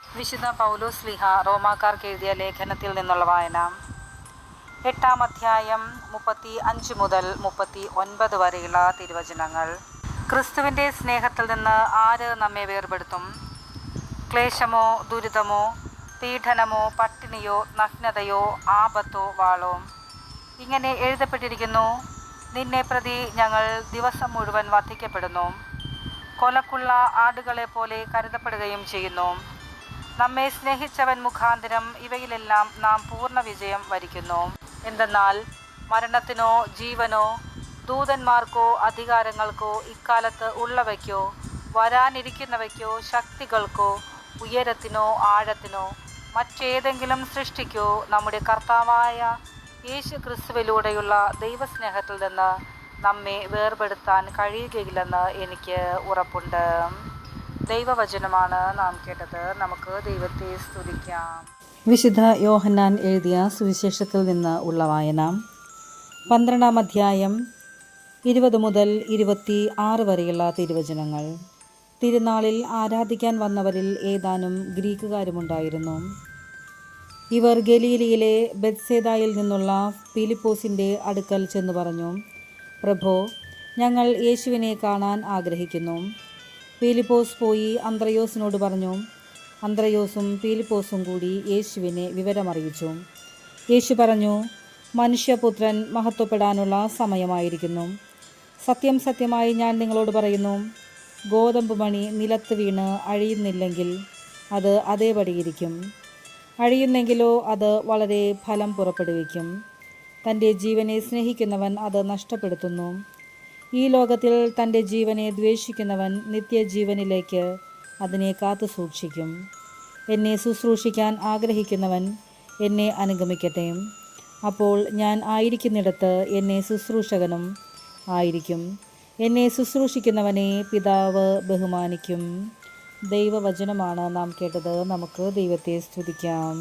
വിശുദ്ധ പൗലോസ് ശ്ലീഹ റോമാക്കാർക്ക് എഴുതിയ ലേഖനത്തിൽ നിന്നുള്ള വായന. 8-ാം അധ്യായം 35 മുതൽ 39 വരെയുള്ള തിരുവചനങ്ങൾ. ക്രിസ്തുവിൻ്റെ സ്നേഹത്തിൽ നിന്ന് ആര് നമ്മെ വേർപെടുത്തും? ക്ലേശമോ, ദുരിതമോ, പീഡനമോ, പട്ടിണിയോ, നഗ്നതയോ, ആപത്തോ, വാളോ? ഇങ്ങനെ എഴുതപ്പെട്ടിരിക്കുന്നു: നിന്നെ പ്രതി ഞങ്ങൾ ദിവസം മുഴുവൻ വധിക്കപ്പെടുന്നു, കൊലക്കുള്ള ആടുകളെപ്പോലെ കരുതപ്പെടുകയും ചെയ്യുന്നു. നമ്മെ സ്നേഹിച്ചവൻ മുഖാന്തരം ഇവയിലെല്ലാം നാം പൂർണ്ണ വിജയം വരിക്കുന്നു. എന്തെന്നാൽ മരണത്തിനോ ജീവനോ ദൂതന്മാർക്കോ അധികാരങ്ങൾക്കോ ഇക്കാലത്ത് ഉള്ളവയ്ക്കോ വരാനിരിക്കുന്നവയ്ക്കോ ശക്തികൾക്കോ ഉയരത്തിനോ ആഴത്തിനോ മറ്റേതെങ്കിലും സൃഷ്ടിക്കോ നമ്മുടെ കർത്താവായ യേശു ക്രിസ്തുവിലൂടെയുള്ള ദൈവസ്നേഹത്തിൽ നിന്ന് നമ്മെ വേർപെടുത്താൻ കഴിയുകയില്ലെന്ന് എനിക്ക് ഉറപ്പുണ്ട്. ദൈവവചനമാണ് നാം കേട്ടത്. നമുക്ക് ദൈവത്തെ സ്തുതിക്കാം. വിശുദ്ധ യോഹന്നാൻ എഴുതിയ സുവിശേഷത്തിൽ നിന്ന് ഉള്ള വായന. 12-ാം അധ്യായം 20 മുതൽ 26 വരെയുള്ള തിരുവചനങ്ങൾ. തിരുനാളിൽ ആരാധിക്കാൻ വന്നവരിൽ ഏതാനും ഗ്രീക്കുകാരുമുണ്ടായിരുന്നു. ഇവർ ഗലീലയിലെ ബെത്സേദായിൽ നിന്നുള്ള ഫിലിപ്പോസിൻ്റെ അടുക്കൽ ചെന്നു പറഞ്ഞു: പ്രഭോ, ഞങ്ങൾ യേശുവിനെ കാണാൻ ആഗ്രഹിക്കുന്നു. ഫിലിപ്പോസ് പോയി അന്ത്രയോസിനോട് പറഞ്ഞു. അന്ത്രയോസും ഫിലിപ്പോസും കൂടി യേശുവിനെ വിവരമറിയിച്ചു. യേശു പറഞ്ഞു: മനുഷ്യപുത്രൻ മഹത്വപ്പെടാനുള്ള സമയമായിരിക്കുന്നു. സത്യം സത്യമായി ഞാൻ നിങ്ങളോട് പറയുന്നു, ഗോതമ്പ് മണി നിലത്ത് വീണ് അഴിയുന്നില്ലെങ്കിൽ അത് അതേപടിയിരിക്കും, അഴിയുന്നെങ്കിലോ അത് വളരെ ഫലം പുറപ്പെടുവിക്കും. തൻ്റെ ജീവനെ സ്നേഹിക്കുന്നവൻ അത് നഷ്ടപ്പെടുത്തുന്നു. ഈ ലോകത്തിൽ തൻ്റെ ജീവനെ ദ്വേഷിക്കുന്നവൻ നിത്യജീവനിലേക്ക് അതിനെ കാത്തു സൂക്ഷിക്കും. എന്നെ ശുശ്രൂഷിക്കാൻ ആഗ്രഹിക്കുന്നവൻ എന്നെ അനുഗമിക്കട്ടെ. അപ്പോൾ ഞാൻ ആയിരിക്കുന്നിടത്ത് എന്നെ ശുശ്രൂഷകനും ആയിരിക്കും. എന്നെ ശുശ്രൂഷിക്കുന്നവനെ പിതാവ് ബഹുമാനിക്കും. ദൈവവചനമാണ് നാം കേട്ടത്. നമുക്ക് ദൈവത്തെ സ്തുതിക്കാം.